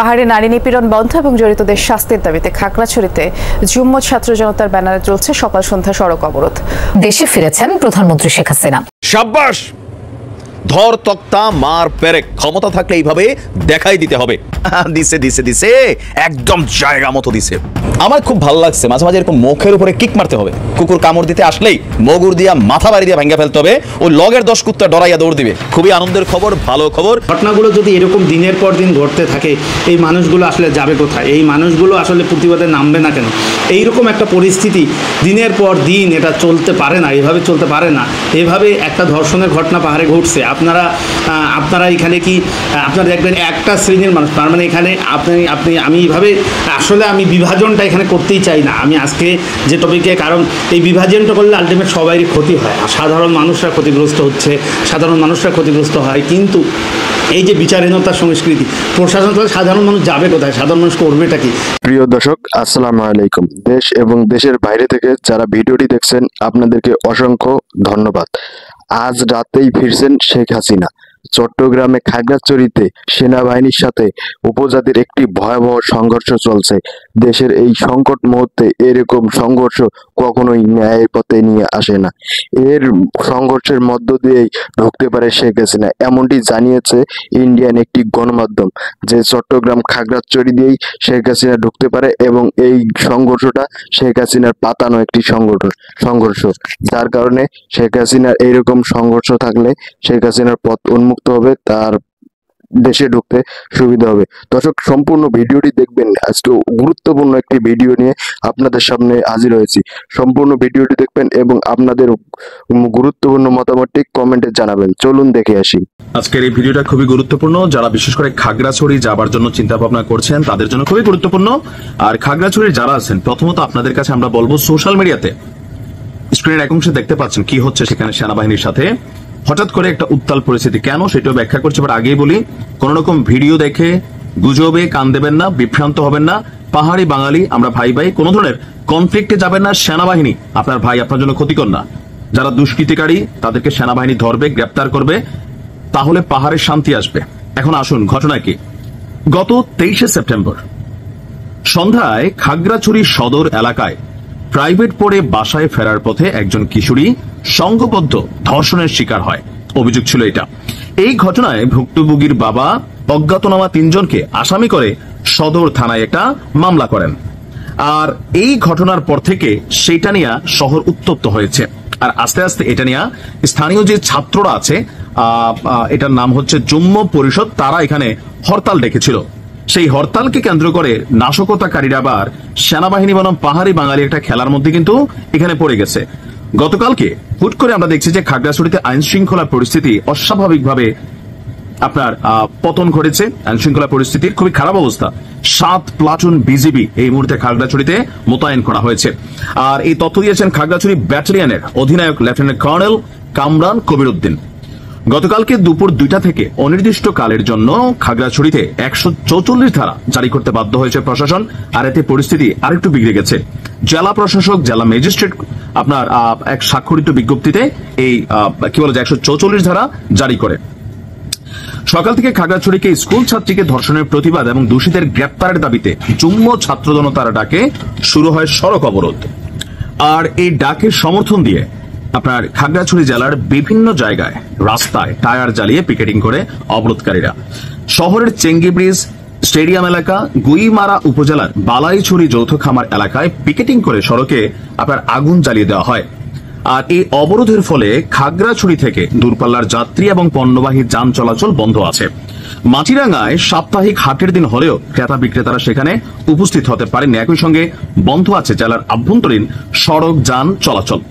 পাহাড়ে নারী নিপীড়ন বন্ধ এবং জড়িতদের শাস্তির দাবিতে খাগড়াছড়িতে যুগ্ম ছাত্র জনতার ব্যানারে চলছে সকাল সন্ধ্যা সড়ক অবরোধ। দেশে ফিরেছেন প্রধানমন্ত্রী শেখ হাসিনা। শাবাশ, ধর তক্তা মার পেরেক, ক্ষমতা থাকলে এইভাবে দেখাই দিতে হবে। দিছে দিছে দিছে, একদম জায়গা মতো দিছে। আমার খুব ভালো লাগছে, মাঝে মাঝে এরকম মুখের উপরে কিক মারতে হবে। কুকুর কামড় দিতে আসলেই মগুর দিয়া মাথা বাড়ি দিয়ে ভাঙ্গা ফেলতে হবে, ওই লগের 10 কুত্তা ডরাইয়া দৌড় দিবে। খুবই আনন্দের খবর, ভালো খবর। ঘটনাগুলো যদি এরকম দিনের পর দিন ঘটতে থাকে, এই মানুষগুলো আসলে যাবে কোথায়? এই মানুষগুলো আসলে প্রতিবাদে নামবে না কেন? এইরকম একটা পরিস্থিতি দিনের পর দিন এটা চলতে পারে না, এভাবে চলতে পারে না। এভাবে একটা ধর্ষণের ঘটনা পাহাড়ে ঘটছে। আপনারা এখানে কি আপনারা দেখবেন একটা শ্রেণীর মানুষ, তার মানে এখানে আমি এইভাবে আসলে আমি বিভাজনটা এখানে করতেই চাই না। আমি আজকে যে টপিকে, কারণ এই বিভাজনটা করলে আলটিমেট সবারই ক্ষতি হয়, আর সাধারণ মানুষরা ক্ষতিগ্রস্ত হচ্ছে, সাধারণ মানুষরা ক্ষতিগ্রস্ত হয়। কিন্তু এই যে বিচারহীনতার সংস্কৃতি, প্রশাসন থেকে সাধারণ মানুষ যাবে কোথায়? সাধারণ মানুষ করবেটা কি? প্রিয় দর্শক, আসসালামু আলাইকুম। দেশ এবং দেশের বাইরে থেকে যারা ভিডিওটি দেখছেন আপনাদেরকে অসংখ্য ধন্যবাদ। আজ রাতেই ফিরছেন শেখ হাসিনা। চট্টগ্রামে খাগড়াছড়িতে সেনাবাহিনীর সাথে উপজাতির একটি ভয়াবহ সংঘর্ষ চলছে। দেশের এই সংকট মুহূর্তে এরকম সংঘর্ষ কখনোই ন্যায়ের পথে নিয়ে আসে না। এর সংঘর্ষের মধ্য দিয়েই ঢুকতে পারে শেখ হাসিনা, এমনটি জানিয়েছে ইন্ডিয়ান একটি গণমাধ্যম, যে চট্টগ্রাম খাগড়াছড়ি দিয়েই শেখ হাসিনা ঢুকতে পারে এবং এই সংঘর্ষটা শেখ হাসিনার পাতানো একটি সংঘর্ষ, যার কারণে শেখ হাসিনার এইরকম সংঘর্ষ থাকলে শেখ হাসিনার পথ উন্মুক্ত হবে, তার দেশে ঢুকতে সুবিধা হবে। দর্শক, সম্পূর্ণ ভিডিওটি দেখবেন। আজকে গুরুত্বপূর্ণ একটি ভিডিও নিয়ে আপনাদের সামনে হাজির হয়েছি। সম্পূর্ণ ভিডিওটি দেখবেন এবং আপনাদের গুরুত্বপূর্ণ মতামতটি কমেন্টে জানাবেন। চলুন দেখে আসি। আজকের এই ভিডিওটা খুবই গুরুত্বপূর্ণ। যারা বিশেষ করে খাগড়াছড়ি যাবার জন্য চিন্তা ভাবনা করছেন তাদের জন্য খুবই গুরুত্বপূর্ণ। আর খাগড়াছড়ি যারা আছেন, প্রথমত আপনাদের কাছে আমরা বলবো, সোশ্যাল মিডিয়াতে স্ক্রিনের এক অংশে দেখতে পাচ্ছেন কি হচ্ছে সেখানে সেনাবাহিনীর সাথে হঠাৎ করে একটা উত্তাল পরিস্থিতি। কেন সেটাও ব্যাখ্যা করছে, বাট আগেই বলি, কোন রকম ভিডিও দেখে গুজবে কান দেবেন না, বিভ্রান্ত হবেন না। পাহাড়ি বাঙালি আমরা ভাই ভাই, কোন ধরনের কনফ্লিক্টে যাবেন না। সেনাবাহিনী আপনার ভাই, আপনার জন্য ক্ষতিকর না। যারা দুষ্কৃতিকারী তাদেরকে সেনাবাহিনী ধরবে, গ্রেপ্তার করবে, তাহলে পাহাড়ে শান্তি আসবে। এখন আসুন ঘটনা কি। গত 23শে সেপ্টেম্বর সন্ধ্যায় খাগড়াছড়ি সদর এলাকায় প্রাইভেট পড়ে বাসায় ফেরার পথে একজন কিশোরী সংঘবদ্ধ ধর্ষণের শিকার হয়। অভিযোগ ছিল এটা। এই ঘটনায় ভুক্তভোগীর বাবা অজ্ঞাতনামা 3 জনকে আসামি করে সদর থানায় একটা মামলা করেন। আর এই ঘটনার পর থেকে সেটা নিয়ে শহর উত্তপ্ত হয়েছে। আর আস্তে আস্তে এটা নিয়ে স্থানীয় যে ছাত্ররা আছে, এটার নাম হচ্ছে যুগ্ম পরিষদ, তারা এখানে হরতাল ডেকেছিল। সেই হরতালকে কেন্দ্র করে নাশকতাকারীরা আবার সেনাবাহিনী বনাম পাহাড়ি বাঙালি একটা খেলার মধ্যে কিন্তু এখানে পড়ে গেছে। গতকালকে হুট করে আমরা দেখছি যে খাগড়াছড়িতে আইন শৃঙ্খলা পরিস্থিতি অস্বাভাবিকভাবে আপনার পতন ঘটেছে। আইন শৃঙ্খলা পরিস্থিতির খুবই খারাপ অবস্থা। 7 প্লাটুন বিজিবি এই মুহূর্তে খাগড়াছড়িতে মোতায়েন করা হয়েছে। আর এই তথ্য দিয়েছেন খাগড়াছড়ি ব্যাটালিয়নের অধিনায়ক লেফটেন্যান্ট কর্নেল কামরান কবির উদ্দিন। গতকালকে দুপুর 2টা থেকে অনির্দিষ্ট কালের জন্য খাগড়াছড়িতে 144 ধারা জারি করতে বাধ্য হয়েছে প্রশাসন। আর এতে পরিস্থিতি আরেকটু বিগড়ে গেছে। জেলা প্রশাসক, জেলা ম্যাজিস্ট্রেট আপনার এক স্বাক্ষরিত বিজ্ঞপ্তিতে এই 144 ধারা জারি করে। সকাল থেকে খাগড়াছড়িকে স্কুল ছাত্রীকে ধর্ষণের প্রতিবাদ এবং দোষীদের গ্রেপ্তারের দাবিতে যুগ্ম ছাত্র জনতার ডাকে শুরু হয় সড়ক অবরোধ। আর এই ডাকের সমর্থন দিয়ে আপনার খাগড়াছড়ি জেলার বিভিন্ন জায়গায় রাস্তায় টায়ার জ্বালিয়ে পিকেটিং করে অবরোধকারীরা। শহরের চেঙ্গি ব্রিজ, স্টেডিয়াম এলাকা, গুইমারা উপজেলার বালাইছড়ি যৌথ খামার এলাকায় পিকেটিং করে সড়কে আপনার আগুন জ্বালিয়ে দেওয়া হয়। আর এই অবরোধের ফলে খাগড়াছড়ি থেকে দূরপাল্লার যাত্রী এবং পণ্যবাহী যান চলাচল বন্ধ আছে। মাটিরাঙ্গায় সাপ্তাহিক হাটের দিন হলেও ক্রেতা বিক্রেতারা সেখানে উপস্থিত হতে পারেননি। একই সঙ্গে বন্ধ আছে জেলার আভ্যন্তরীণ সড়ক যান চলাচল।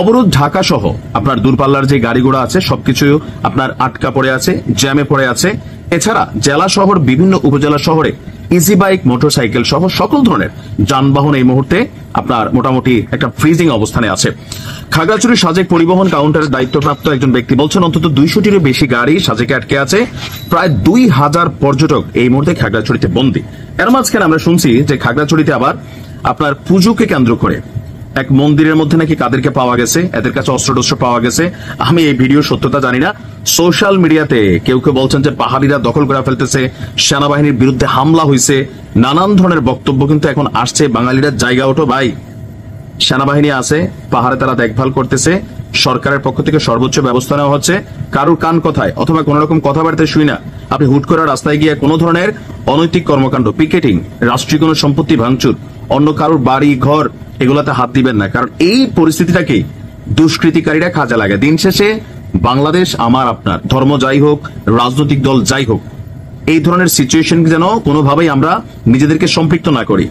অবরোধ ঢাকা সহ আপনার দূরপাল্লার যে গাড়িঘোড়া আছে সবকিছু আপনার আটকা পড়ে আছে, জ্যামে পড়ে আছে। এছাড়া জেলা শহর বিভিন্ন উপজেলা শহরে ইজি বাইক, মোটরসাইকেল সহ সকল ধরনের যানবাহন এই মুহূর্তে আপনার মোটামুটি একটা ফ্রিজিং অবস্থানে আছে। খাগড়াছড়ি সাজেক পরিবহন কাউন্টারের দায়িত্বপ্রাপ্ত একজন ব্যক্তি বলছেন অন্তত 200টিরও বেশি গাড়ি সাজেকে আটকে আছে। প্রায় 2000 পর্যটক এই মুহূর্তে খাগড়াছড়িতে বন্দী। এর মাঝখানে আমরা শুনছি যে খাগড়াছড়িতে আবার আপনার পুজোকে কেন্দ্র করে এক মন্দিরের মধ্যে নাকি কাদেরকে পাওয়া গেছে, এদের কাছে অস্ত্র পাওয়া গেছে। আমি এই ভিডিও সত্যতা জানি না, সোশ্যাল মিডিয়াতে কেউ কেউ বলছেন যে পাহাড়িরা দখল করে ফেলতেছে, সেনাবাহিনীর বিরুদ্ধে হামলা হয়েছে, নানান ধরনের বক্তব্য কিন্তু এখন আসছে। বাঙালিরা জায়গা ওঠো ভাই, সেনাবাহিনী আছে পাহাড়ে, তারা দেখভাল করতেছে, সরকারের পক্ষ থেকে সর্বোচ্চ ব্যবস্থা নেওয়া হচ্ছে। কারুর কান কথায় অথবা কোন রকম কথাবার্তা শুই না আপনি হুট করে রাস্তায় গিয়ে কোনো ধরনের অনৈতিক কর্মকাণ্ড, পিকেটিং, রাষ্ট্রীয় কোনো সম্পত্তি ভাঙচুর, অন্য কারুর বাড়ি ঘর এগুলাতে হাত দিবেন না, কারণ এই পরিস্থিতিটাকে দুষ্কৃতিকারীরা কাজে লাগে। দিন শেষে বাংলাদেশ আমার আপনার, ধর্ম যাই হোক, রাজনৈতিক দল যাই হোক, এই ধরনের সিচুয়েশন যেন কোনোভাবেই আমরা নিজেদেরকে সম্পৃক্ত না করি।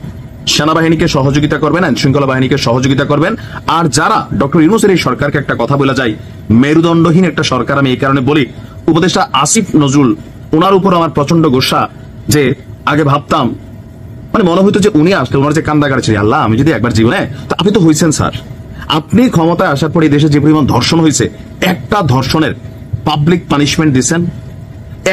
সেনাবাহিনীকে সহযোগিতা করবেন, আইন শৃঙ্খলা বাহিনীকে সহযোগিতা করবেন। আর যারা ডক্টর ইউনূসের এই সরকারকে একটা কথা বলা যায়, মেরুদণ্ডহীন একটা সরকার, আমি এই কারণে বলি, উপদেষ্টা আসিফ নজরুল, ওনার উপর আমার প্রচন্ড গোসা। যে আগে ভাবতাম, মানে মনে হইতো যে উনি আসলে ওনার যে কান্দাকার ছিল, আল্লাহ আমি যদি একবার জীবনে, তো আপনি তো হয়েছেন স্যার, আপনি ক্ষমতায় আসার পর এই দেশে যে পরিমাণ ধর্ষণ হয়েছে, একটা ধর্ষণের পাবলিক পানিশমেন্ট দিচ্ছেন,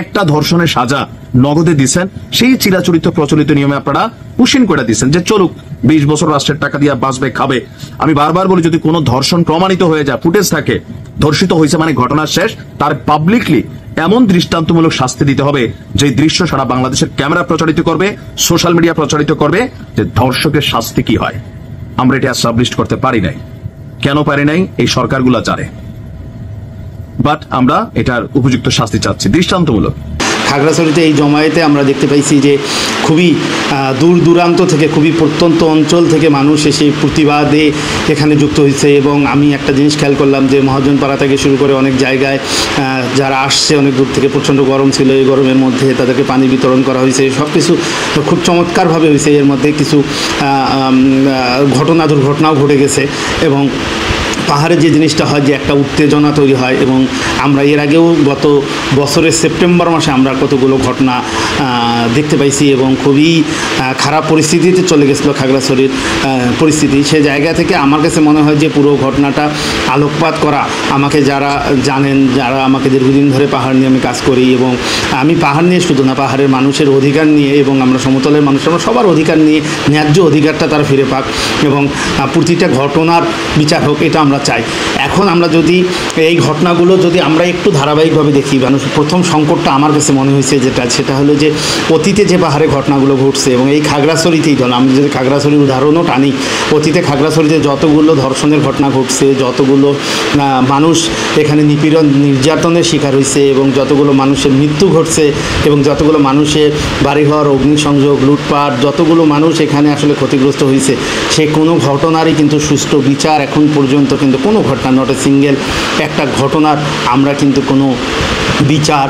একটা ধর্ষণের সাজা নগদে দিচ্ছেন, সেই চিরাচরিত প্রচলিত নিয়মে আপনারা পুশিন করে দিচ্ছেন যে চলুক 20 বছর রাষ্ট্রের টাকা দিয়ে বাঁচবে খাবে। আমি বারবার বলি, যদি কোনো ধর্ষণ প্রমাণিত হয়ে যায়, ফুটেজ থাকে, ধর্ষিত হয়েছে মানে ঘটনা শেষ, তার পাবলিকলি এমন দৃষ্টান্তমূলক শাস্তি দিতে হবে যে দৃশ্য সারা বাংলাদেশের ক্যামেরা প্রচারিত করবে, সোশ্যাল মিডিয়া প্রচারিত করবে যে ধর্ষকের শাস্তি কি হয়। আমরা এটা এস্টাবলিশ করতে পারি নাই। কেন পারি নাই? এই সরকারগুলো জানে, বাট আমরা এটার উপযুক্ত শাস্তি চাচ্ছি, দৃষ্টান্তমূলক। খাগড়াছড়িতে এই জমায়েতে আমরা দেখতে পাইছি যে খুবই দূর দূরান্ত থেকে, খুবই প্রত্যন্ত অঞ্চল থেকে মানুষ এসে প্রতিবাদে এখানে যুক্ত হয়েছে। এবং আমি একটা জিনিস খেয়াল করলাম যে মহাজনপাড়া থেকে শুরু করে অনেক জায়গায় যারা আসছে অনেক দূর থেকে, প্রচণ্ড গরম ছিল, এই গরমের মধ্যে তাদেরকে পানি বিতরণ করা হয়েছে। সব কিছু খুব চমৎকারভাবে হয়েছে। এর মধ্যে কিছু দুর্ঘটনাও ঘটে গেছে। এবং পাহাড়ে যে জিনিসটা হয়, যে একটা উত্তেজনা তৈরি হয়। এবং আমরা এর আগেও গত বছরের সেপ্টেম্বর মাসে আমরা কতগুলো ঘটনা দেখতে পাইছি এবং খুবই খারাপ পরিস্থিতিতে চলে গেছিলো খাগড়াছড়ির পরিস্থিতি। সে জায়গা থেকে আমার কাছে মনে হয় যে পুরো ঘটনাটা আলোকপাত করা, আমাকে যারা জানেন, যারা আমাকে দীর্ঘদিন ধরে পাহাড় নিয়ে আমি কাজ করি, এবং আমি পাহাড় নিয়ে শুধু না, পাহাড়ের মানুষের অধিকার নিয়ে, এবং আমরা সমতলের মানুষ, আমরা সবার অধিকার নিয়ে, ন্যায্য অধিকারটা তারা ফিরে পাক এবং প্রতিটা ঘটনার বিচার হোক, এটা আমরা চাই। এখন আমরা যদি এই ঘটনাগুলো যদি আমরা একটু ধারাবাহিকভাবে দেখি, মানুষের প্রথম সংকটটা আমার কাছে মনে হয়েছে সেটা হলো যে অতীতে যে পাহাড়ে ঘটনাগুলো ঘটছে, এবং এই খাগড়াছড়িতেই ধরুন, আমি যদি খাগড়াছড়ির উদাহরণও টানি, অতীতে খাগড়াছড়িতে যতগুলো ধর্ষণের ঘটনা ঘটছে, যতগুলো মানুষ এখানে নিপীড়ন নির্যাতনের শিকার হয়েছে, এবং যতগুলো মানুষের মৃত্যু ঘটছে, এবং যতগুলো মানুষের বাড়িঘর অগ্নিসংযোগ, লুটপাট, যতগুলো মানুষ এখানে আসলে ক্ষতিগ্রস্ত হয়েছে, সে কোনো ঘটনারই কিন্তু সুষ্ঠু বিচার এখন পর্যন্ত কিন্তু কোনো ঘটনা, নট এ সিঙ্গেল একটা ঘটনার আমরা কিন্তু কোনো বিচার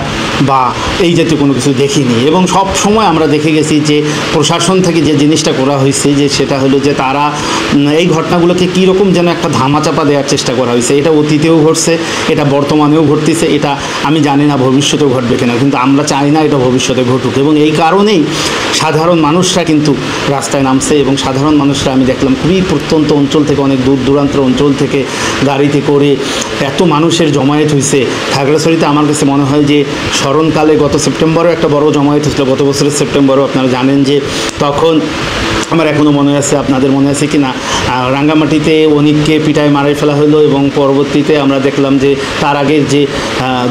বা এই জাতীয় কোনো কিছু দেখিনি। এবং সব সময় আমরা দেখে গেছি যে প্রশাসন থেকে যে জিনিসটা করা হয়েছে, যে সেটা হলো যে তারা এই ঘটনাগুলোকে কীরকম যেন একটা ধামাচাপা দেওয়ার চেষ্টা করা হয়েছে। এটা অতীতেও ঘটছে, এটা বর্তমানেও ঘটতেছে, এটা আমি জানি না ভবিষ্যতেও ঘটবে কিনা, কিন্তু আমরা চাই না এটা ভবিষ্যতে ঘটুক। এবং এই কারণেই সাধারণ মানুষরা কিন্তু রাস্তায় নামছে, এবং সাধারণ মানুষরা আমি দেখলাম খুবই প্রত্যন্ত অঞ্চল থেকে, অনেক দূর দূরান্তের অঞ্চল থেকে গাড়িতে করে এত মানুষের জমায়েত হয়েছে খাগড়াছড়িতে। আমার কাছে মনে হয় যে স্মরণকালে গত সেপ্টেম্বরেও একটা বড় জমায়েত হয়েছিল, গত বছরের সেপ্টেম্বরেও আপনারা জানেন যে তখন আমার এখনও মনে আছে, আপনাদের মনে আছে কি না, রাঙ্গামাটিতে অনিককে পিটায় মারাই ফেলা হলো, এবং পরবর্তীতে আমরা দেখলাম যে তার আগে যে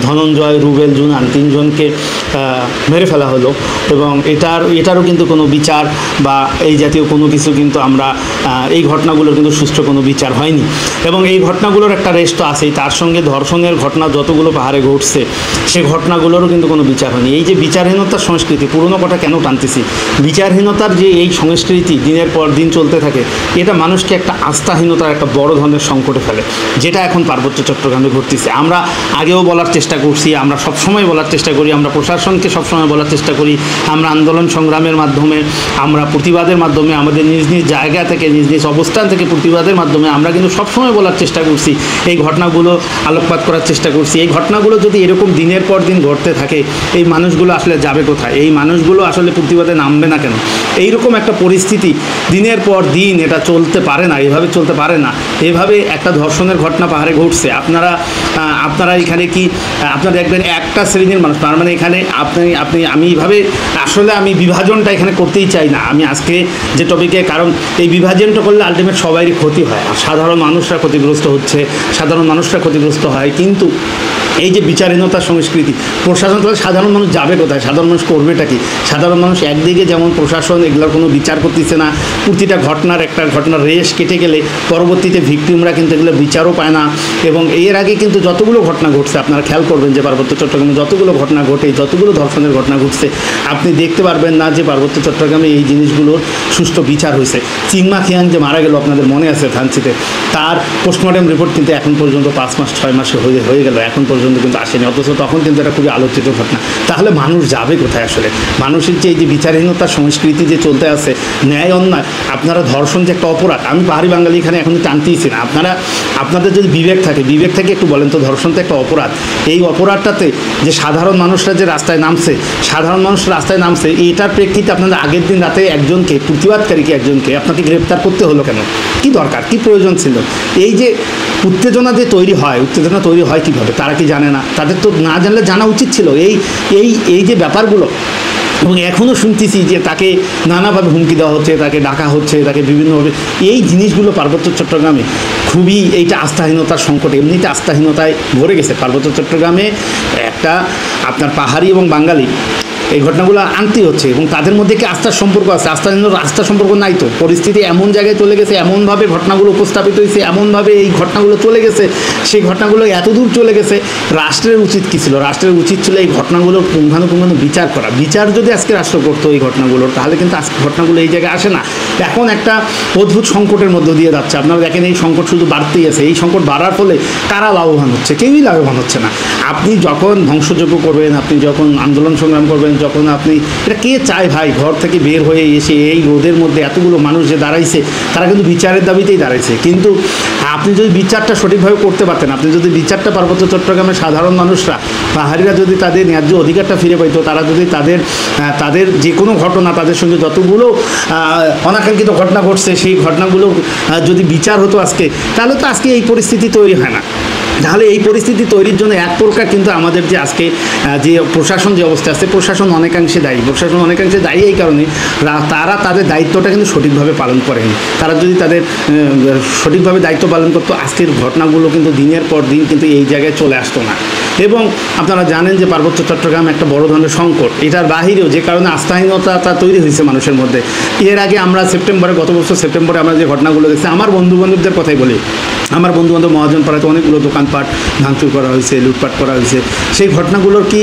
ধনঞ্জয়, রুবেল, জুনান, তিনজনকে মেরে ফেলা হলো। এবং এটারও কিন্তু কোনো বিচার বা এই জাতীয় কোনো কিছু কিন্তু আমরা এই ঘটনাগুলোর কিন্তু সুষ্ঠু কোনো বিচার হয়নি। এবং এই ঘটনাগুলোর একটা রেস্ট তো আছেই, তার সঙ্গে ধর্ষণের ঘটনা যতগুলো পাহাড়ে ঘটছে সে ঘটনাগুলোরও কিন্তু কোনো বিচার হয়নি। এই যে বিচারহীনতার সংস্কৃতি, পুরনো কথা কেন টানতেছি, বিচারহীনতার যে এই সংস্কৃতি দিনের পর দিন চলতে থাকে, এটা মানুষকে একটা আস্থাহীনতার একটা বড় ধরনের সংকটে ফেলে, যেটা এখন পার্বত্য চট্টগ্রামে ঘটতেছে। আমরা আগেও বলার চেষ্টা করছি, আমরা সবসময় বলার চেষ্টা করি, আমরা প্রশাসনকে সবসময় বলার চেষ্টা করি, আমরা আন্দোলন সংগ্রামের মাধ্যমে, আমরা প্রতিবাদের মাধ্যমে, আমাদের নিজ নিজ জায়গা থেকে, নিজ নিজ অবস্থান থেকে প্রতিবাদের মাধ্যমে আমরা কিন্তু সবসময় বলার চেষ্টা করছি, এই ঘটনাগুলো আলোকপাত করার চেষ্টা করছি। এই ঘটনাগুলো যদি এরকম দিনের পর দিন ঘটতে থাকে, এই মানুষগুলো আসলে যাবে কোথায়? এই মানুষগুলো আসলে প্রতিবাদে নামবে না কেন? এইরকম একটা পরিস্থিতি দিনের পর দিন এটা চলতে পারে না, এভাবে চলতে পারে না। এভাবে একটা ধর্ষণের ঘটনা পাহাড়ে ঘটছে, আপনারা এখানে কি আপনারা দেখবেন একটা শ্রেণীর মানুষ, তার মানে এখানে আমি এইভাবে আসলে আমি বিভাজনটা এখানে করতেই চাই না আমি আজকে যে টপিকে, কারণ এই বিভাজনটা করলে আলটিমেট সবারই ক্ষতি হয়, আর সাধারণ মানুষরা ক্ষতিগ্রস্ত হচ্ছে, সাধারণ মানুষরা ক্ষতিগ্রস্ত হয়। কিন্তু এই যে বিচারহীনতার সংস্কৃতি, প্রশাসন তাহলে সাধারণ মানুষ যাবে কোথায়, সাধারণ মানুষ করবেটা কি? সাধারণ মানুষ একদিকে যেমন প্রশাসন এগুলোর কোনো বিচার করতেছে না, প্রতিটা ঘটনার রেশ কেটে গেলে পরবর্তীতে ভিকটিমরা কিন্তু এগুলো বিচারও পায় না। এবং এর আগে কিন্তু যতগুলো ঘটনা ঘটছে আপনারা খেয়াল করবেন যে পার্বত্য চট্টগ্রামে যতগুলো ঘটনা ঘটে, যতগুলো ধর্ষণের ঘটনা ঘটছে, আপনি দেখতে পারবেন না যে পার্বত্য চট্টগ্রামে এই জিনিসগুলোর সুষ্ঠু বিচার হয়েছে। চিংমা খিয়াং যে মারা গেল আপনাদের মনে আছে থানচিতে, তার পোস্টমর্টেম রিপোর্ট কিন্তু এখন পর্যন্ত 5 মাস 6 মাসে হয়ে গেল, এখন পর্যন্ত কিন্তু আসেনি, অথচ তখন কিন্তু এটা খুবই আলোচিত ঘটনা। তাহলে মানুষ যাবে কোথায় আসলে? মানুষের যে এই যে বিচারহীনতার সংস্কৃতি যে চলতে আছে, ন্যায় অন্যায়, আপনারা ধর্ষণ যে একটা অপরাধ, আমি পাহাড়ি বাঙালি এখানে এখন টানতেইছি না, আপনাদের যদি বিবেক থাকে একটু বলেন তো, ধর্ষণ তো একটা অপরাধ। এই অপরাধটাতে যে সাধারণ মানুষরা যে রাস্তায় নামছে, এটার প্রেক্ষিতে আপনাদের আগের দিন রাতে একজনকে, প্রতিবাদকারীকে একজনকে আপনাকে গ্রেপ্তার করতে হলো কেন? কি দরকার, কি প্রয়োজন ছিল? এই যে উত্তেজনা তৈরি হয় কীভাবে? তারা কি জানে না? তাদের তো না জানলে জানা উচিত ছিল এই যে ব্যাপারগুলো। এবং এখনও শুনতেছি যে তাকে নানাভাবে হুমকি দেওয়া হচ্ছে, তাকে ডাকা হচ্ছে, তাকে বিভিন্নভাবে, এই জিনিসগুলো পার্বত্য চট্টগ্রামে খুবই এইটা আস্থাহীনতার সংকট, এমনিতে আস্থাহীনতায় ভরে গেছে পার্বত্য চট্টগ্রামে। একটা আপনার পাহাড়ি এবং বাঙালি এই ঘটনাগুলো আনতে হচ্ছে, এবং তাদের মধ্যে কি আস্থার সম্পর্ক আছে? আস্থার সম্পর্ক নাই তো। পরিস্থিতি এমন জায়গায় চলে গেছে, এমনভাবে ঘটনাগুলো উপস্থাপিত হয়েছে, এমনভাবে এই ঘটনাগুলো চলে গেছে, সেই ঘটনাগুলো এত দূর চলে গেছে। রাষ্ট্রের উচিত কী ছিল? রাষ্ট্রের উচিত ছিল এই ঘটনাগুলোর পুঙ্খানুপুঙ্খানু বিচার করা। বিচার যদি আজকে রাষ্ট্র করতো এই ঘটনাগুলোর, তাহলে কিন্তু আজকে ঘটনাগুলো এই জায়গায় আসে না। এখন একটা অদ্ভুত সংকটের মধ্য দিয়ে যাচ্ছে। আপনারা দেখেন এই সংকট শুধু বাড়তেই আছে। এই সংকট বাড়ার ফলে কারা লাভবান হচ্ছে? কেউই লাভবান হচ্ছে না। আপনি যখন ধ্বংসযজ্ঞ করবেন, আপনি যখন আন্দোলন সংগ্রাম করবেন, যখন আপনি, এটা কে চায় ভাই? ঘর থেকে বের হয়ে এসে এই রোদের মধ্যে এতগুলো মানুষ যে দাঁড়াইছে, তারা কিন্তু বিচারের দাবিতেই দাঁড়াইছে। কিন্তু আপনি যদি বিচারটা সঠিকভাবে করতে পারতেন, আপনি যদি বিচারটা পার্বত্য চট্টগ্রামের সাধারণ মানুষরা, পাহাড়িরা যদি তাদের ন্যায্য অধিকারটা ফিরে পাইতো, তারা যদি তাদের যে কোনো ঘটনা, তাদের সঙ্গে যতগুলো অনাকাঙ্ক্ষিত ঘটনা ঘটছে, সেই ঘটনাগুলো যদি বিচার হতো আজকে, তাহলে তো আজকে এই পরিস্থিতি তৈরি হয় না। তাহলে এই পরিস্থিতি তৈরির জন্য এক প্রকার কিন্তু আমাদের যে আজকে যে প্রশাসন যে অবস্থা আছে, প্রশাসন অনেকাংশে দায়ী এই কারণে তারা তাদের দায়িত্বটা কিন্তু সঠিকভাবে পালন করেনি। তারা যদি তাদের সঠিকভাবে দায়িত্ব পালন করতো, আজকের ঘটনাগুলো কিন্তু দিনের পর দিন কিন্তু এই জায়গায় চলে আসতো না। এবং আপনারা জানেন যে পার্বত্য চট্টগ্রাম একটা বড় ধরনের সংকট, এটার বাহিরেও যে কারণে আস্থাহীনতা তৈরি হয়েছে মানুষের মধ্যে। এর আগে আমরা গত বছর সেপ্টেম্বরে আমরা যে ঘটনাগুলো দেখছি, আমার বন্ধুবান্ধবদের কথাই বলি, আমার বন্ধুবান্ধব মহাজনপাড়াতে অনেকগুলো দোকানপাট ভাঙচুর করা হয়েছে, লুটপাট করা হয়েছে। সেই ঘটনাগুলোর কি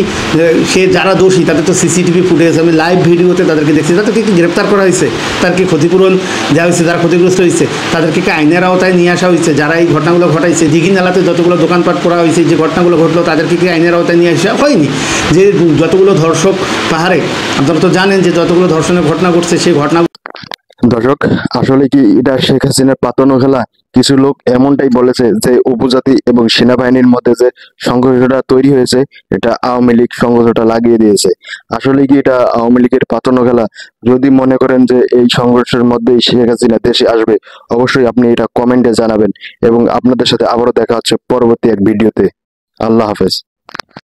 যারা দোষী তাদের তো সিসিটিভি ফুটেজ, আমি লাইভ ভিডিওতে তাদেরকে দেখছি, তাদেরকে কি গ্রেপ্তার করা হয়েছে? তাদেরকে ক্ষতিপূরণ দেওয়া হয়েছে? যারা ক্ষতিগ্রস্ত হয়েছে তাদেরকে কি আইনের আওতায় নিয়ে আসা হয়েছে? যারা এই ঘটনাগুলো ঘটাইছে, দিঘিন এলাকাতে যতগুলো দোকানপাট করা হয়েছে, যে ঘটনাগুলো ঘটলো, তাদেরকে কি আইনের আওতায় নিয়ে আসা হয়নি? যে যতগুলো ধর্ষক পাহাড়ে, আপনারা তো জানেন যে যতগুলো ধর্ষণের ঘটনা ঘটছে, সেই ঘটনা। দর্শক, আসলে কি এটা শেখ হাসিনার পাতানো খেলা? কিছু লোক এমনটাই বলেছে যে উপজাতি এবং সেনাবাহিনীর মধ্যে যে সংঘর্ষটা তৈরি হয়েছে, এটা আওয়ামী লীগ সংঘর্ষটা লাগিয়ে দিয়েছে। আসলে কি এটা আওয়ামী লীগের পাতানো খেলা? যদি মনে করেন যে এই সংঘর্ষের মধ্যেই শেখ হাসিনা দেশে আসবে, অবশ্যই আপনি এটা কমেন্টে জানাবেন, এবং আপনাদের সাথে আবারও দেখা হচ্ছে পরবর্তী এক ভিডিওতে। আল্লাহ হাফেজ।